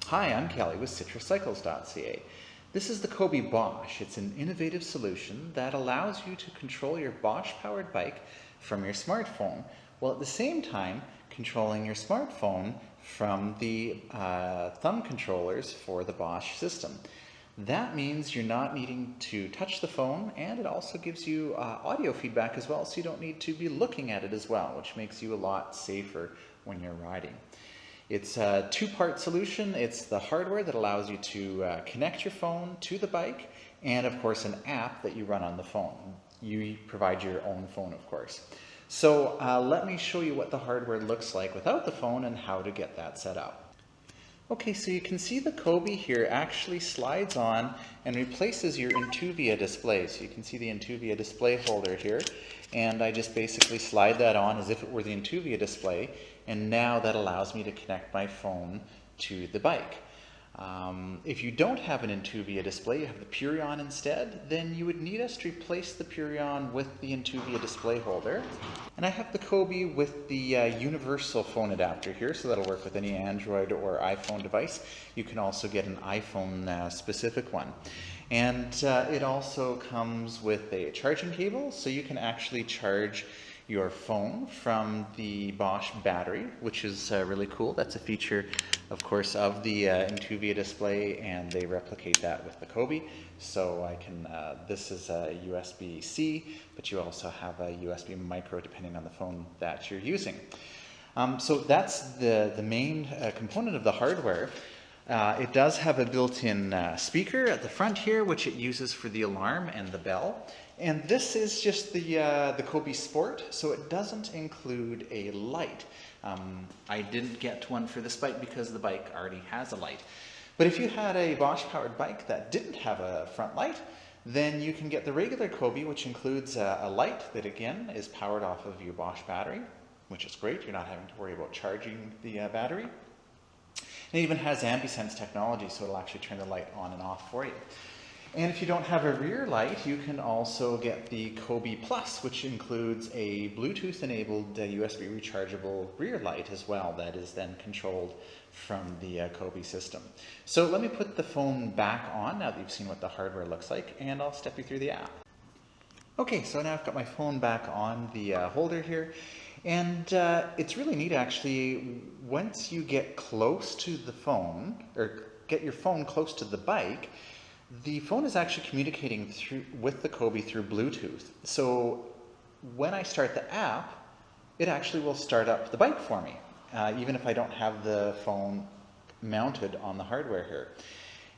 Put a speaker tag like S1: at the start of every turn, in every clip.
S1: Hi, I'm Kelly with citruscycles.ca. This is the COBI Bosch. It's an innovative solution that allows you to control your Bosch-powered bike from your smartphone, while at the same time controlling your smartphone from the thumb controllers for the Bosch system. That means you're not needing to touch the phone, and it also gives you audio feedback as well, so you don't need to be looking at it as well, which makes you a lot safer when you're riding. It's a two-part solution. It's the hardware that allows you to connect your phone to the bike, and of course an app that you run on the phone. You provide your own phone, of course. So let me show you what the hardware looks like without the phone and how to get that set up. Okay, so you can see the COBI here actually slides on and replaces your Intuvia display. So you can see the Intuvia display holder here, and I just basically slide that on as if it were the Intuvia display, and now that allows me to connect my phone to the bike. If you don't have an Intuvia display, you have the Purion instead, then you would need us to replace the Purion with the Intuvia display holder. And I have the COBI with the universal phone adapter here, so that'll work with any Android or iPhone device. You can also get an iPhone specific one. And it also comes with a charging cable, so you can actually charge your phone from the Bosch battery, which is really cool. That's a feature, of course, of the Intuvia display, and they replicate that with the COBI. So I can, this is a USB-C, but you also have a USB micro depending on the phone that you're using. So that's the main component of the hardware. It does have a built-in speaker at the front here, which it uses for the alarm and the bell. And this is just the COBI Sport, so it doesn't include a light. I didn't get one for this bike because the bike already has a light. But if you had a Bosch-powered bike that didn't have a front light, then you can get the regular COBI, which includes a light that, again, is powered off of your Bosch battery, which is great. You're not having to worry about charging the battery. It even has AmbiSense technology, so it'll actually turn the light on and off for you. And if you don't have a rear light, you can also get the COBI Plus, which includes a Bluetooth-enabled USB rechargeable rear light as well that is then controlled from the COBI system. So let me put the phone back on now that you've seen what the hardware looks like, and I'll step you through the app. Okay, so now I've got my phone back on the holder here, and it's really neat actually. Once you get close to the phone, or get your phone close to the bike, the phone is actually communicating with the COBI through Bluetooth. So when I start the app, it actually will start up the bike for me, even if I don't have the phone mounted on the hardware here.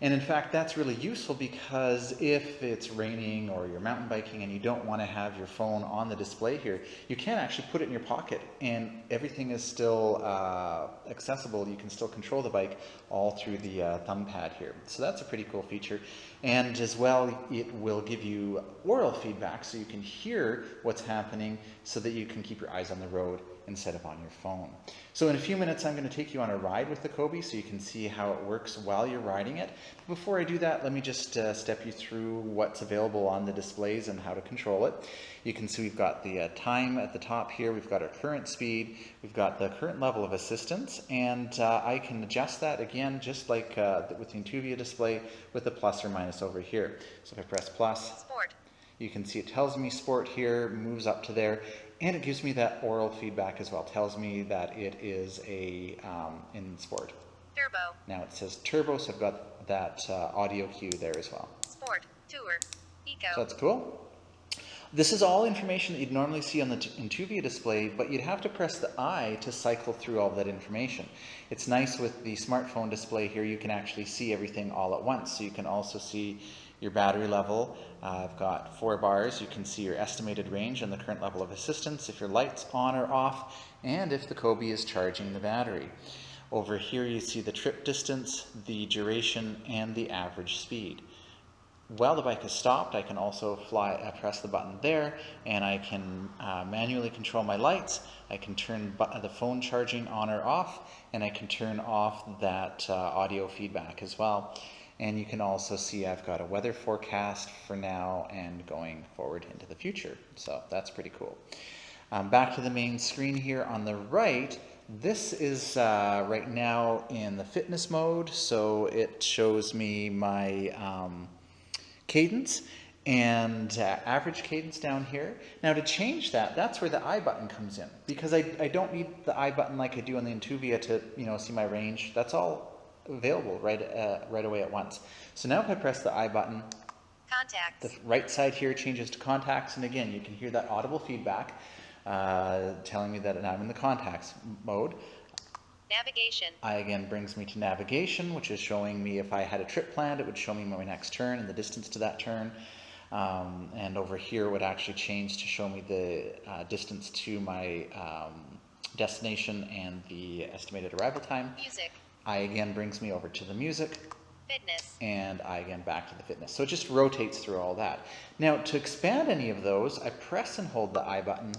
S1: And in fact, that's really useful because if it's raining or you're mountain biking and you don't want to have your phone on the display here, you can actually put it in your pocket and everything is still accessible. You can still control the bike all through the thumb pad here. So that's a pretty cool feature. And as well, it will give you oral feedback so you can hear what's happening so that you can keep your eyes on the road instead of on your phone. So in a few minutes, I'm going to take you on a ride with the COBI so you can see how it works while you're riding it. Before I do that, let me just step you through what's available on the displays and how to control it. You can see we've got the time at the top here, we've got our current speed, we've got the current level of assistance, and I can adjust that again just like with the Intuvia display with the plus or minus over here. So if I press plus, Sport. You can see it tells me Sport here, moves up to there, and it gives me that oral feedback as well. It tells me that it is a in Sport.
S2: Turbo.
S1: Now it says Turbo, so I've got that audio cue there as well.
S2: Sport, Tour, Eco.
S1: So that's cool. This is all information that you'd normally see on the Intuvia display, but you'd have to press the I to cycle through all that information. It's nice with the smartphone display here, you can actually see everything all at once. So you can also see your battery level. I've got 4 bars. You can see your estimated range and the current level of assistance, if your light's on or off, and if the COBI is charging the battery. Over here you see the trip distance, the duration, and the average speed. While the bike is stopped, I can also press the button there, and I can manually control my lights. I can turn the phone charging on or off, and I can turn off that audio feedback as well. And you can also see I've got a weather forecast for now and going forward into the future. So that's pretty cool. Back to the main screen here on the right. This is right now in the fitness mode, so it shows me my cadence and average cadence down here. Now to change that, that's where the I button comes in, because I don't need the I button like I do on the Intuvia to see my range. That's all available right away at once. So now if I press the I button,
S2: Contacts.
S1: the right side here changes to contacts, and again you can hear that audible feedback telling me that I'm in the contacts mode.
S2: Navigation.
S1: I again brings me to navigation, which is showing me if I had a trip planned, it would show me my next turn and the distance to that turn. And over here would actually change to show me the distance to my destination and the estimated arrival time.
S2: Music.
S1: I again brings me over to the music.
S2: Fitness.
S1: And I again back to the fitness. So it just rotates through all that. Now to expand any of those, I press and hold the I button.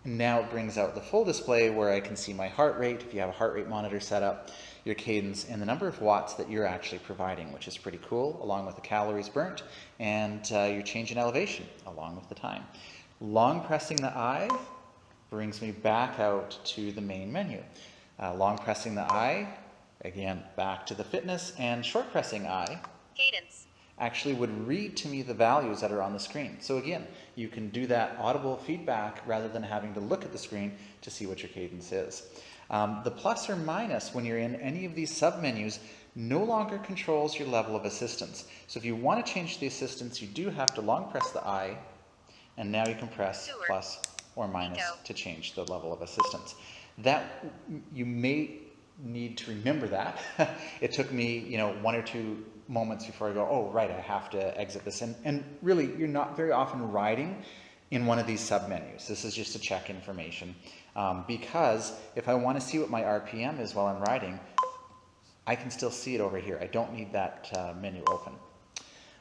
S1: And now it brings out the full display where I can see my heart rate, if you have a heart rate monitor set up, your cadence, and the number of watts that you're actually providing, which is pretty cool, along with the calories burnt, and your change in elevation, along with the time. Long pressing the I brings me back out to the main menu. Long pressing the I, again, back to the fitness, and short pressing I,
S2: Cadence.
S1: actually would read to me the values that are on the screen. So again, you can do that audible feedback rather than having to look at the screen to see what your cadence is. The plus or minus when you're in any of these submenus no longer controls your level of assistance. So if you want to change the assistance, you do have to long press the I, and now you can press
S2: Tour.
S1: plus or minus
S2: Eco.
S1: to change the level of assistance. That you may need to remember that. It took me, 1 or 2 moments before I go, oh, right, I have to exit this. And really, you're not very often riding in one of these submenus. This is just to check information. Because if I want to see what my RPM is while I'm riding, I can still see it over here. I don't need that menu open.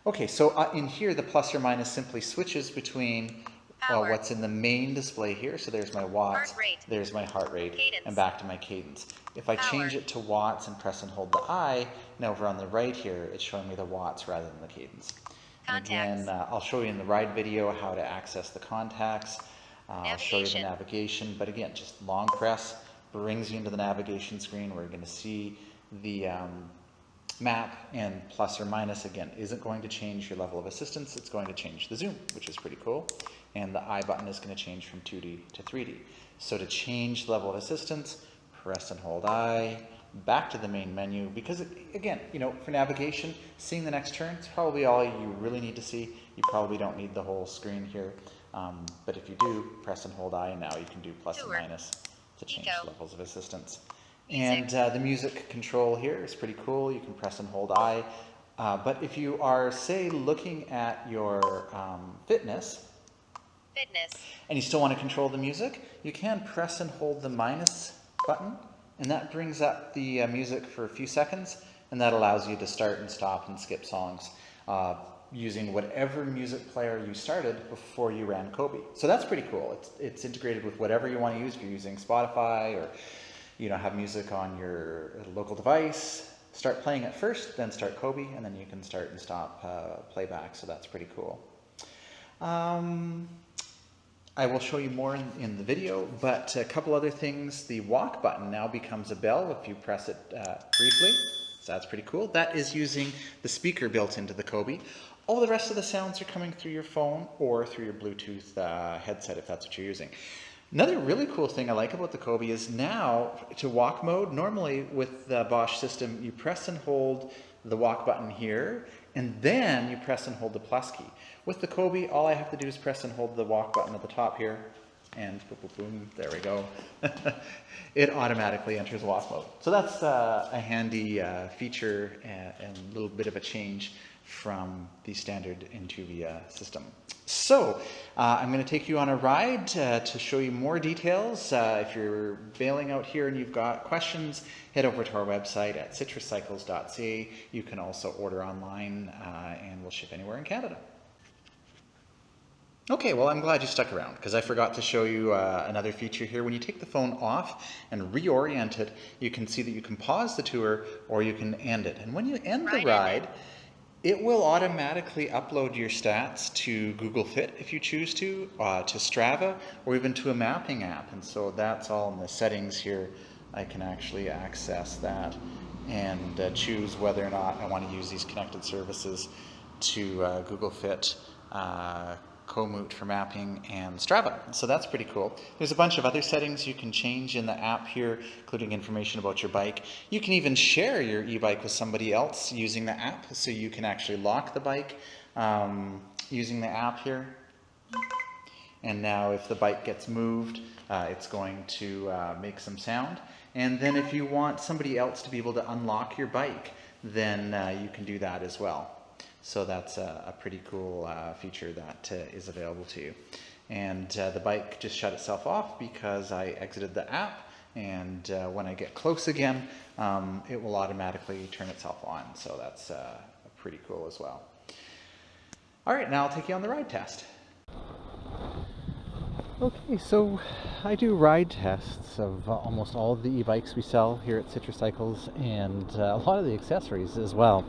S1: Okay, so in here, the plus or minus simply switches between what's in the main display here. So there's my watts,
S2: Heart rate.
S1: there's my heart rate,
S2: Cadence.
S1: and back to my cadence. If I
S2: Power.
S1: change it to watts and press and hold the I, now over on the right here, it's showing me the watts rather than the cadence. And again, I'll show you in the ride video how to access the contacts. I'll show you the navigation, but again, just long press brings you into the navigation screen where you're going to see the map, and plus or minus again isn't going to change your level of assistance. It's going to change the zoom, which is pretty cool, and the I button is going to change from 2D to 3D. So to change level of assistance, press and hold I, back to the main menu, because again, for navigation, seeing the next turn is probably all you really need to see. You probably don't need the whole screen here, but if you do, press and hold I, and now you can do plus and minus to change levels of assistance. And the music control here is pretty cool. You can press and hold I. But if you are, say, looking at your fitness, and you still want to control the music, you can press and hold the minus button, and that brings up the music for a few seconds, and that allows you to start and stop and skip songs using whatever music player you started before you ran COBI. So that's pretty cool. It's integrated with whatever you want to use. If you're using Spotify or have music on your local device, start playing it first, then start COBI, and then you can start and stop playback, so that's pretty cool. I will show you more in the video, but a couple other things. The walk button now becomes a bell if you press it briefly, so that's pretty cool. That is using the speaker built into the COBI. All the rest of the sounds are coming through your phone or through your Bluetooth headset if that's what you're using. Another really cool thing I like about the COBI is now to walk mode. Normally with the Bosch system, you press and hold the walk button here, and then you press and hold the plus key. With the COBI, all I have to do is press and hold the walk button at the top here, and boom, boom, boom, there we go. It automatically enters walk mode. So that's a handy feature and a little bit of a change from the standard Intuvia system. So I'm going to take you on a ride to show you more details. If you're bailing out here and you've got questions, head over to our website at citruscycles.ca. You can also order online and we'll ship anywhere in Canada. Okay, well, I'm glad you stuck around because I forgot to show you another feature here. When you take the phone off and reorient it, you can see that you can pause the tour or you can end it. And when you end the ride, It will automatically upload your stats to Google Fit if you choose to Strava, or even to a mapping app. And so that's all in the settings here. I can actually access that and choose whether or not I want to use these connected services to Google Fit, Komoot for mapping, and Strava. So that's pretty cool. There's a bunch of other settings you can change in the app here, including information about your bike. You can even share your e-bike with somebody else using the app, so you can actually lock the bike using the app here. And now if the bike gets moved, it's going to make some sound. And then if you want somebody else to be able to unlock your bike, then you can do that as well. So that's a pretty cool feature that is available to you. And the bike just shut itself off because I exited the app, and when I get close again, it will automatically turn itself on. So that's pretty cool as well. All right, now I'll take you on the ride test. Okay, so I do ride tests of almost all of the e-bikes we sell here at Citrus Cycles, and a lot of the accessories as well.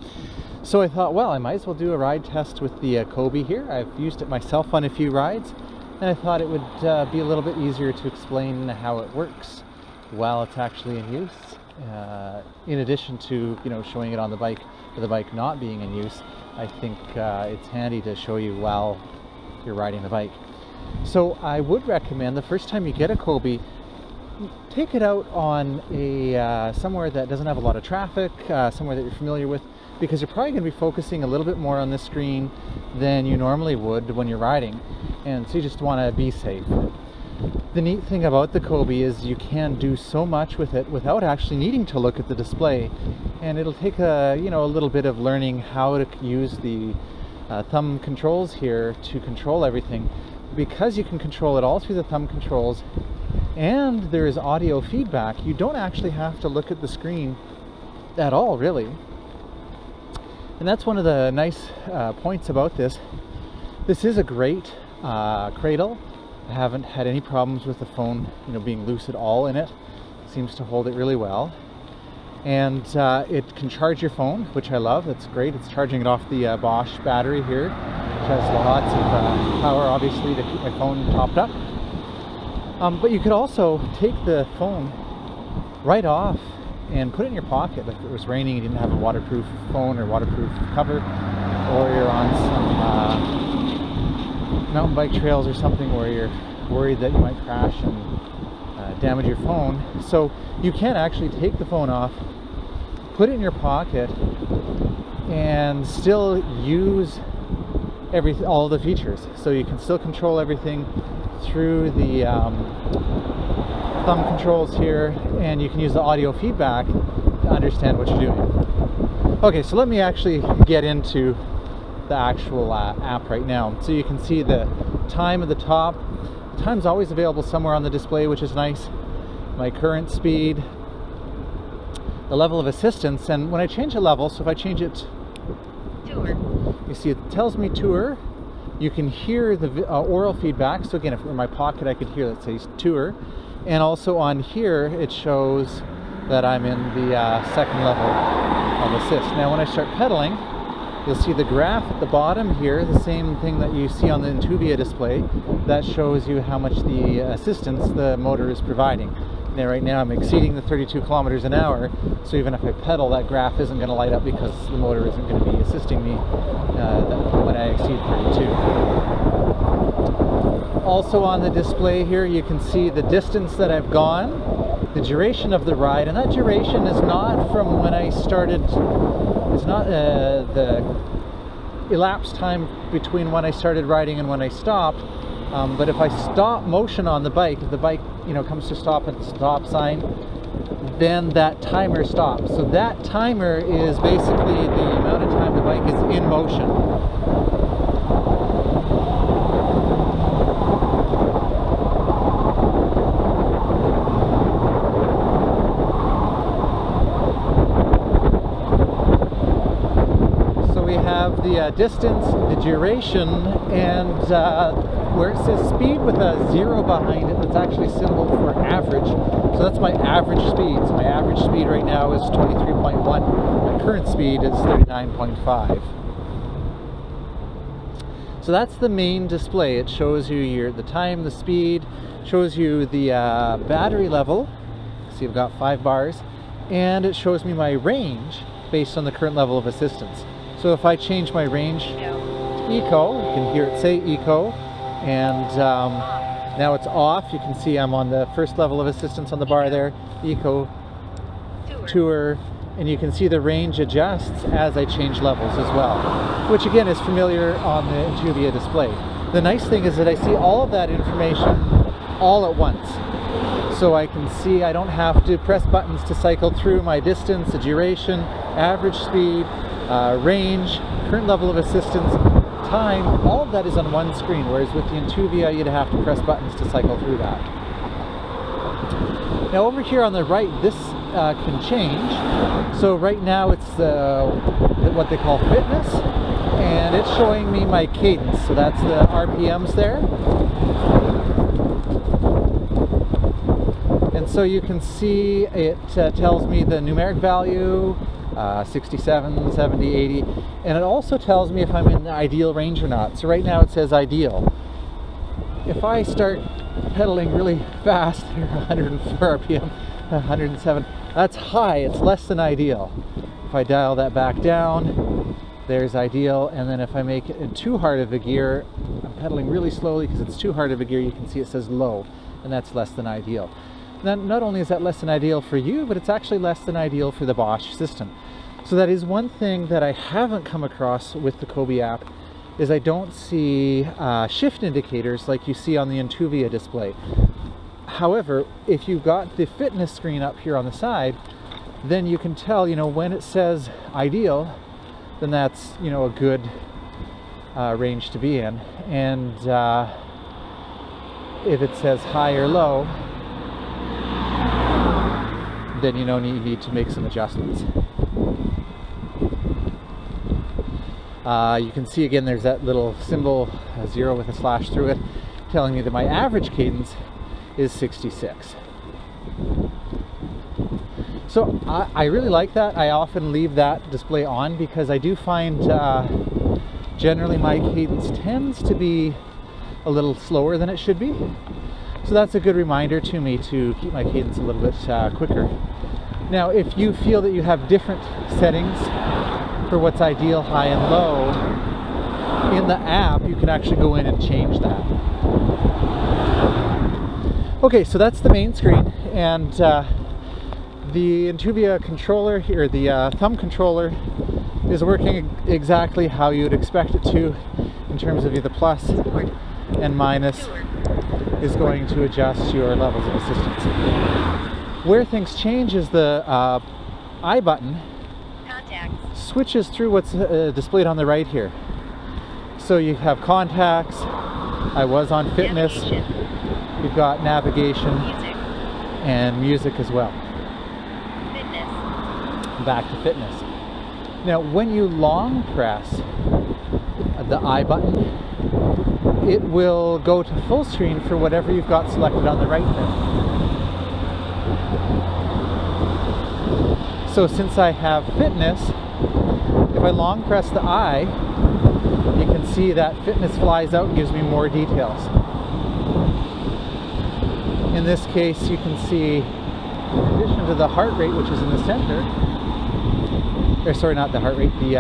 S1: So I thought, well, I might as well do a ride test with the COBI here. I've used it myself on a few rides, and I thought it would be a little bit easier to explain how it works while it's actually in use. In addition to, showing it on the bike, with the bike not being in use, I think it's handy to show you while you're riding the bike. So I would recommend the first time you get a COBI, take it out on a somewhere that doesn't have a lot of traffic, somewhere that you're familiar with, because you're probably going to be focusing a little bit more on the screen than you normally would when you're riding, and so you just want to be safe. The neat thing about the COBI is you can do so much with it without actually needing to look at the display, and it'll take a little bit of learning how to use the thumb controls here to control everything. Because you can control it all through the thumb controls, and there is audio feedback, you don't actually have to look at the screen at all, really. And that's one of the nice points about this. This is a great cradle. I haven't had any problems with the phone being loose at all in it. It seems to hold it really well. And it can charge your phone, which I love. It's great. It's charging it off the Bosch battery here, which has lots of power, obviously, to keep my phone topped up. But you could also take the phone right off and put it in your pocket. If it was raining, you didn't have a waterproof phone or waterproof cover, or you're on some mountain bike trails or something where you're worried that you might crash and damage your phone. So you can actually take the phone off, put it in your pocket, and still use all the features. So you can still control everything through the thumb controls here, and you can use the audio feedback to understand what you're doing. Okay, so let me actually get into the actual app right now. So you can see the time at the top. The time's always available somewhere on the display, which is nice. My current speed, the level of assistance, and when I change a level, so if I change it
S2: Tour.
S1: You see it tells me tour. You can hear the oral feedback. So again, if in my pocket I could hear that says tour. And also on here it shows that I'm in the second level of assist. Now when I start pedaling, you'll see the graph at the bottom here, the same thing that you see on the Intuvia display. That shows you how much the assistance the motor is providing. Now right now I'm exceeding the 32 kilometers an hour, so even if I pedal, that graph isn't going to light up because the motor isn't going to be assisting me when I exceed 32. Also on the display here you can see the distance that I've gone, the duration of the ride, and that duration is not from when I started, it's not the elapsed time between when I started riding and when I stopped. But if I stop motion on the bike, if the bike comes to stop at the stop sign, then that timer stops. So that timer is basically the amount of time the bike is in motion. So we have the distance, the duration, and where it says speed with a 0 behind it, that's actually symbol for average. So that's my average speed. So my average speed right now is 23.1. My current speed is 39.5. So that's the main display. It shows you the time, the speed, shows you the battery level. See, I've got 5 bars, and it shows me my range based on the current level of assistance. So if I change my range to Eco, you can hear it say Eco, and now it's off. You can see I'm on the first level of assistance on the bar there, Eco, Tour, and you can see the range adjusts as I change levels as well, which again is familiar on the Intuvia display. The nice thing is that I see all of that information all at once. So I can see I don't have to press buttons to cycle through my distance, the duration, average speed, range, current level of assistance, time. All of that is on one screen, whereas with the Intuvia you'd have to press buttons to cycle through that. Now over here on the right, this can change. So right now it's what they call fitness, and it's showing me my cadence. So that's the RPMs there. And so you can see it tells me the numeric value, 67, 70, 80, and it also tells me if I'm in the ideal range or not. So right now it says ideal. If I start pedaling really fast, 104 RPM, 107, that's high, it's less than ideal. If I dial that back down, there's ideal, and then if I make it in too hard of a gear, I'm pedaling really slowly because it's too hard of a gear, you can see it says low, and that's less than ideal. Now, not only is that less than ideal for you, but it's actually less than ideal for the Bosch system. So that is one thing that I haven't come across with the COBI app, is I don't see shift indicators like you see on the Intuvia display. However, if you've got the fitness screen up here on the side, then you can tell, when it says ideal, then that's, a good range to be in. And if it says high or low, then you need to make some adjustments. You can see again there's that little symbol, a 0 with a slash through it, telling me that my average cadence is 66. So I really like that. I often leave that display on because I do find generally my cadence tends to be a little slower than it should be. So that's a good reminder to me to keep my cadence a little bit quicker. Now, if you feel that you have different settings for what's ideal, high and low, in the app you can actually go in and change that. Okay, so that's the main screen, and the Intuvia controller here, the thumb controller, is working exactly how you'd expect it to in terms of the plus and minus is going to adjust your levels of assistance. Where things change is the I button switches through what's displayed on the right here. So you have contacts, I was on fitness, you've got navigation, and music as well.
S2: Fitness.
S1: Back to fitness. Now when you long press the I button, it will go to full screen for whatever you've got selected on the right there. So since I have fitness, if I long press the I, you can see that fitness flies out and gives me more details. In this case, you can see, in addition to the heart rate, which is in the center, or sorry, not the heart rate, the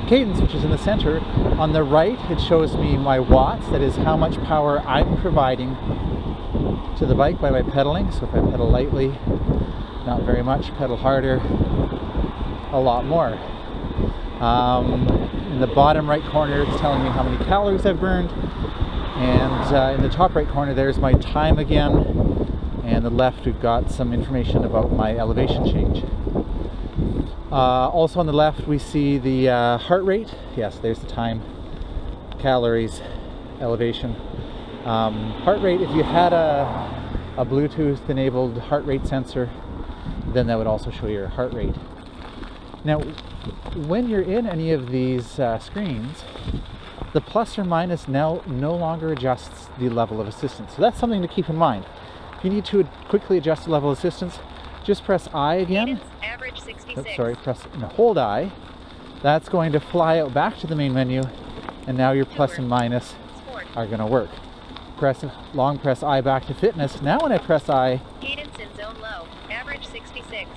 S1: cadence, which is in the center, on the right it shows me my watts, that is how much power I'm providing to the bike by my pedaling. So if I pedal lightly, not very much, pedal harder, a lot more. In the bottom right corner it's telling me how many calories I've burned, and in the top right corner there's my time again, and the left we've got some information about my elevation change. Also on the left we see the heart rate. Yes, there's the time, calories, elevation. Heart rate, if you had a Bluetooth enabled heart rate sensor, then that would also show your heart rate. Now when you're in any of these screens, the plus or minus now no longer adjusts the level of assistance. So that's something to keep in mind. If you need to quickly adjust the level of assistance, just press I again.
S2: Average 66.
S1: Oops, sorry, press and hold I. That's going to fly out back to the main menu and now your plus
S2: Tour.
S1: and minus
S2: Sport.
S1: are going to work. Long press I back to fitness. Now when I press I,
S2: Cadence in zone low. Average 66.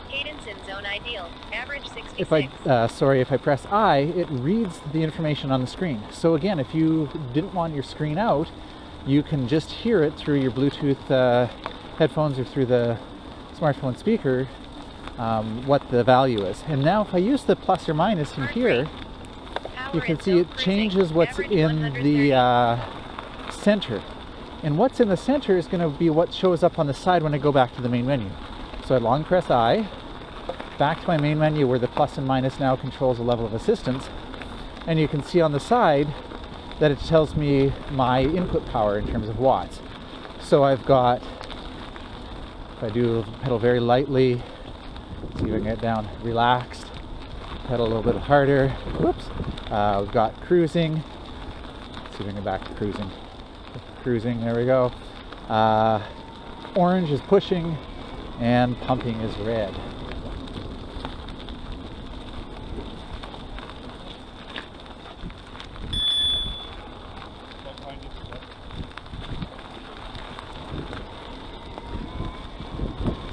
S2: Cadence in zone ideal. Average 66.
S1: if I press I, it reads the information on the screen. So again, if you didn't want your screen out, you can just hear it through your Bluetooth headphones or through the smartphone speaker, what the value is. And now if I use the plus or minus in here, you can see it changes what's in the center. And what's in the center is going to be what shows up on the side when I go back to the main menu. So I long press I, back to my main menu where the plus and minus now controls the level of assistance. And you can see on the side that it tells me my input power in terms of watts. So I've got, if I do pedal very lightly, see if I can get down relaxed, pedal a little bit harder, whoops, we've got cruising, let's see if I can get back to cruising. Cruising, there we go. Orange is pushing and pumping is red.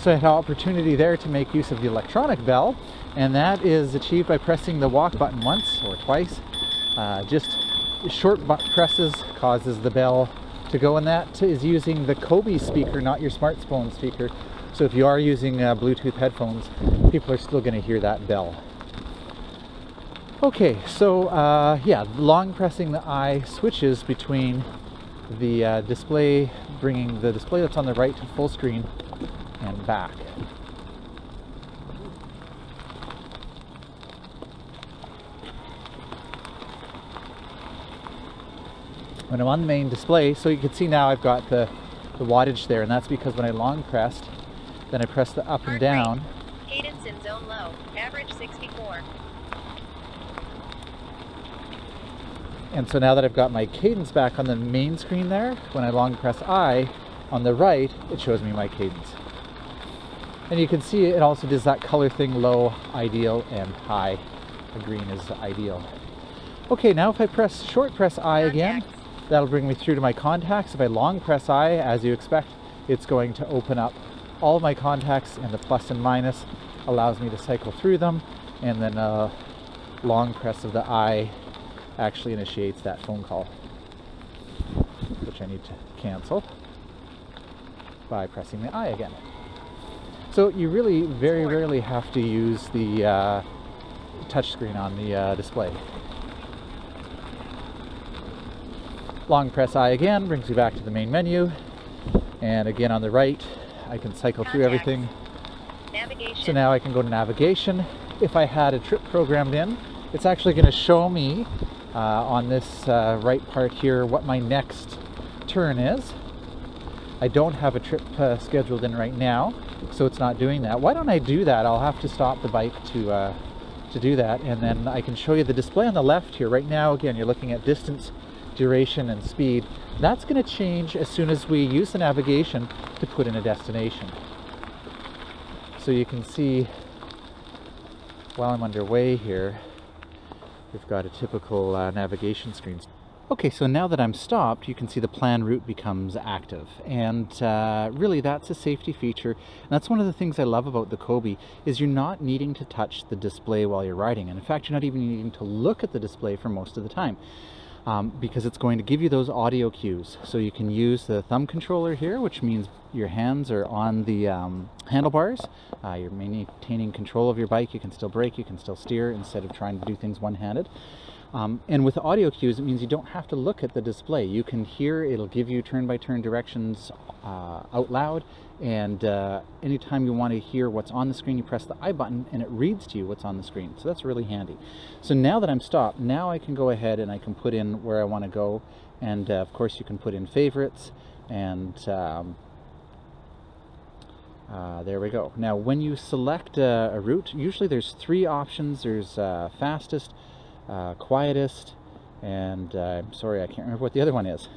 S1: So I had an opportunity there to make use of the electronic bell, and that is achieved by pressing the walk button once or twice. Just short presses causes the bell to go, and that is using the COBI speaker, not your smartphone speaker. So if you are using Bluetooth headphones, people are still going to hear that bell. Okay, so yeah, long pressing the I switches between the display, bringing the display that's on the right to full screen and back. When I'm on the main display, so you can see now I've got the wattage there, and that's because when I long pressed, then I press the up and down.
S2: Cadence in zone low. Average 64.
S1: And so now that I've got my cadence back on the main screen there, when I long press I, on the right, it shows me my cadence. And you can see it also does that color thing, low, ideal, and high. The green is ideal. Okay, now if I short press I again, that'll bring me through to my contacts. If I long press I, as you expect, it's going to open up all of my contacts, and the plus and minus allows me to cycle through them, and then a long press of the I actually initiates that phone call, which I need to cancel by pressing the I again. So you really very rarely have to use the touchscreen on the display. Long press I again brings me back to the main menu, and again on the right I can cycle through everything.
S2: Navigation.
S1: So now I can go to navigation. If I had a trip programmed in, it's actually going to show me on this right part here what my next turn is. I don't have a trip scheduled in right now, so it's not doing that. Why don't I do that? I'll have to stop the bike to do that, and then I can show you the display on the left here. Right now, again, you're looking at distance, duration, and speed. That's going to change as soon as we use the navigation to put in a destination. So you can see while I'm underway here, we've got a typical navigation screen. Okay, so now that I'm stopped, you can see the plan route becomes active, and really that's a safety feature, and that's one of the things I love about the COBI, is you're not needing to touch the display while you're riding, and in fact you're not even needing to look at the display for most of the time, because it's going to give you those audio cues. So you can use the thumb controller here, which means your hands are on the handlebars, you're maintaining control of your bike, you can still brake, you can still steer instead of trying to do things one-handed. And with audio cues, it means you don't have to look at the display. You can hear, it'll give you turn-by-turn directions out loud, and anytime you want to hear what's on the screen, you press the I button and it reads to you what's on the screen. So that's really handy. So now that I'm stopped, now I can go ahead and I can put in where I want to go, and of course you can put in favorites, and there we go. Now when you select a route, usually there's three options. There's fastest, quietest, and I'm sorry, I can't remember what the other one is.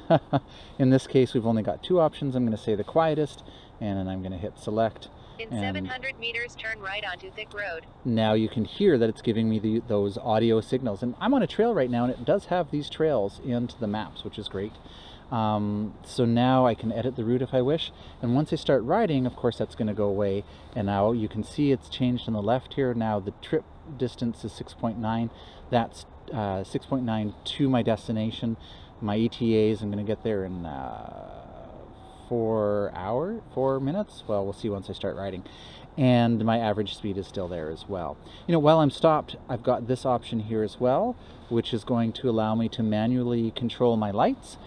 S1: In this case, we've only got two options. I'm going to say the quietest, and then I'm going to hit select,
S2: In
S1: And
S2: 700 meters, turn right onto thick road.
S1: now you can hear that it's giving me those audio signals. And I'm on a trail right now, and it does have these trails into the maps, which is great. So now I can edit the route if I wish. And once I start riding, of course, that's going to go away. And now you can see it's changed on the left here. Now the trip distance is 6.9. That's 6.9 to my destination. My ETAs, I'm going to get there in 4 minutes. Well, we'll see once I start riding. And my average speed is still there as well. You know, while I'm stopped, I've got this option here as well, which is going to allow me to manually control my lights.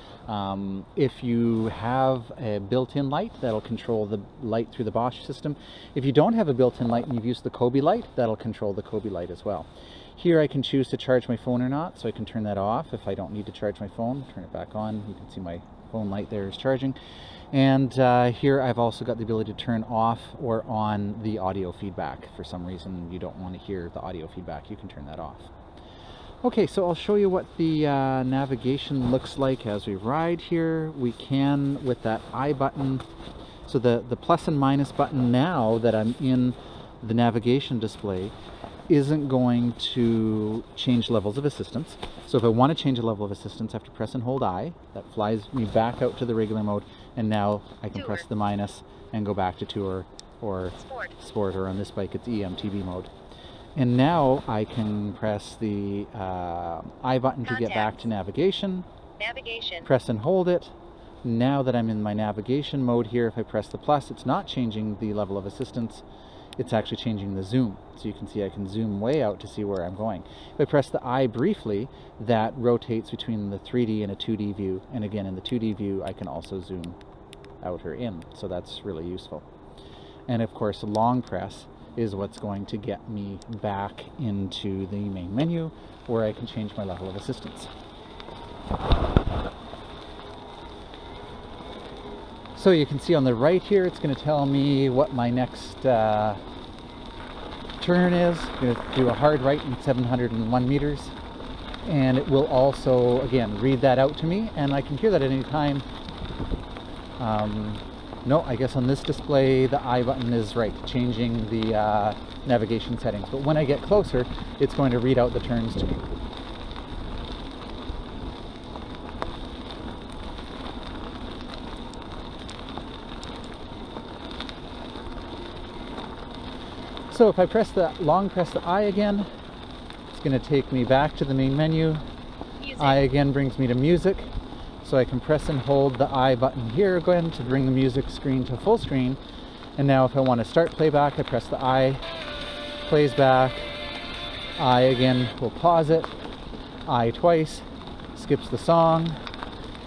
S1: If you have a built-in light, that'll control the light through the Bosch system. If you don't have a built-in light and you've used the COBI light, that'll control the COBI light as well. Here I can choose to charge my phone or not, so I can turn that off if I don't need to charge my phone. Turn it back on. You can see my phone light there is charging. And here I've also got the ability to turn off or on the audio feedback. For some reason you don't want to hear the audio feedback, you can turn that off. Okay, so I'll show you what the navigation looks like as we ride here. We can, with that I button, so the plus and minus button now that I'm in the navigation display isn't going to change levels of assistance. So if I want to change a level of assistance, I have to press and hold I. That flies me back out to the regular mode, and now I can press the minus and go back to tour or sport, or on this bike it's EMTB mode. And now I can press the I button to get back to navigation. Press and hold it. Now that I'm in my navigation mode here, if I press the plus, it's not changing the level of assistance. It's actually changing the zoom. So you can see I can zoom way out to see where I'm going. If I press the I briefly, that rotates between the 3D and a 2D view. And again, in the 2D view, I can also zoom out or in. So that's really useful. And of course, a long press is what's going to get me back into the main menu, where I can change my level of assistance. So you can see on the right here, it's going to tell me what my next turn is. I'm going to do a hard right in 701 meters. And it will also, again, read that out to me, and I can hear that at any time. No, I guess on this display, the I button is right, changing the navigation settings. But when I get closer, it's going to read out the turns to me. So if I long press the I again, it's going to take me back to the main menu. I again brings me to music. So I can press and hold the I button here again to bring the music screen to full screen. And now if I want to start playback, I press the I, plays back. I again will pause it. I twice, skips the song.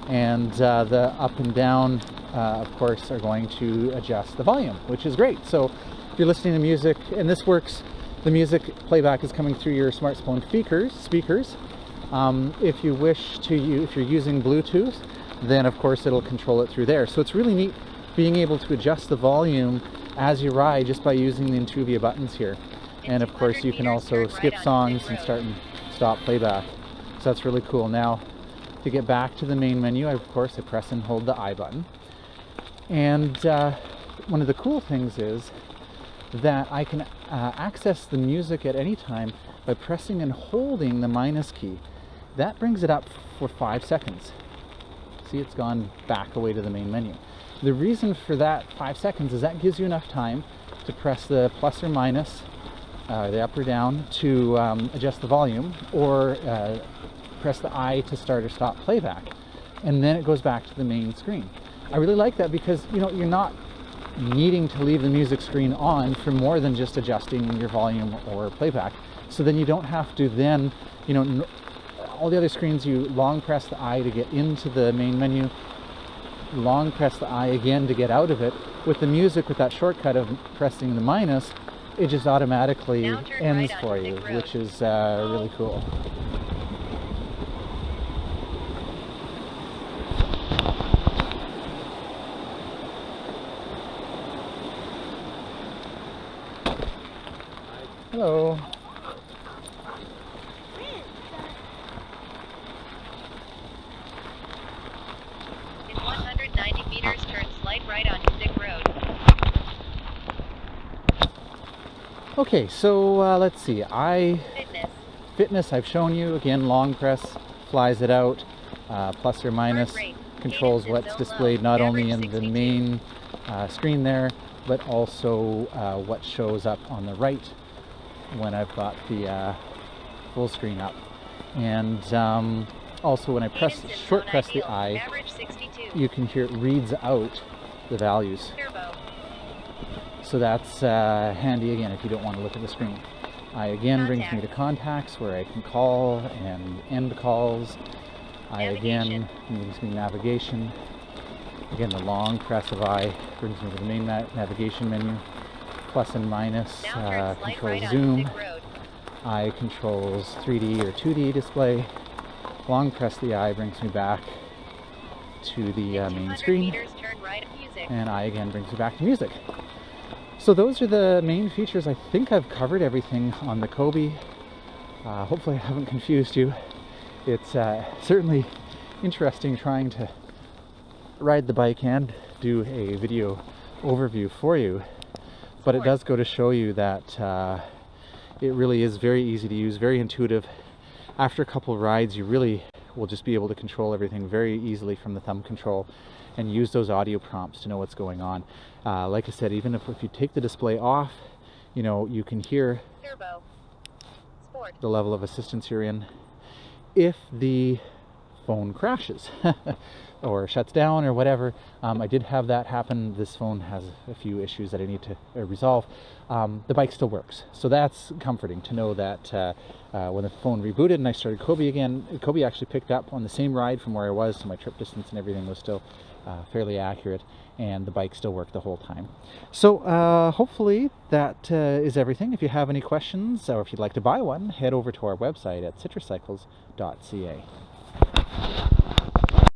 S1: And the up and down, of course, are going to adjust the volume, which is great. So if you're listening to music, and this works, the music playback is coming through your smartphone speakers. If you wish to, if you're using Bluetooth, then of course it'll control it through there. So it's really neat being able to adjust the volume as you ride just by using the Intuvia buttons here. And of course you can also skip songs and start and stop playback. So that's really cool. Now to get back to the main menu, of course I press and hold the I button. And one of the cool things is that I can access the music at any time by pressing and holding the minus key. That brings it up for 5 seconds. See, it's gone back away to the main menu. The reason for that 5 seconds is that gives you enough time to press the plus or minus, the up or down, to adjust the volume, or press the I to start or stop playback. And then it goes back to the main screen. I really like that because, you know, you're not needing to leave the music screen on for more than just adjusting your volume or playback. So then you don't have to then, you know, all the other screens you long press the I to get into the main menu, long press the I again to get out of it. With the music, with that shortcut of pressing the minus, it just automatically ends for you, which is really cool. Hello.
S2: In 190 meters, turn slight right onto thick road.
S1: Okay, so let's see.
S2: Fitness.
S1: Fitness, I've shown you. Again, long press flies it out. Plus or minus
S2: Heart rate.
S1: controls
S2: Cadence
S1: what's
S2: is zone
S1: displayed
S2: low.
S1: not only
S2: Average
S1: in the
S2: 62.
S1: main screen there, but also what shows up on the right when I've got the full screen up. And also when I short press the I,
S2: Average 62.
S1: you can hear it reads out the values.
S2: Turbo.
S1: So that's handy again if you don't want to look at the screen. I again brings me to contacts where I can call and end calls. I again brings me navigation. Again, the long press of I brings me to the main navigation menu. Plus and minus controls zoom. I controls 3D or 2D display. Long press the I brings me back to the main screen. And I again brings me back to music. So those are the main features. I think I've covered everything on the COBI. Hopefully I haven't confused you. It's certainly interesting trying to ride the bike and do a video overview for you. But it does go to show you that it really is very easy to use, very intuitive. After a couple of rides, you really will just be able to control everything very easily from the thumb control and use those audio prompts to know what's going on. Like I said, even if you take the display off, you know, you can hear
S2: Turbo. Sport.
S1: the level of assistance you're in if the phone crashes or shuts down or whatever. I did have that happen. This phone has a few issues that I need to resolve. The bike still works, so that's comforting to know that when the phone rebooted and I started COBI again, COBI actually picked up on the same ride from where I was, so my trip distance and everything was still fairly accurate, and the bike still worked the whole time. So hopefully that is everything. If you have any questions or if you'd like to buy one, head over to our website at citruscycles.ca.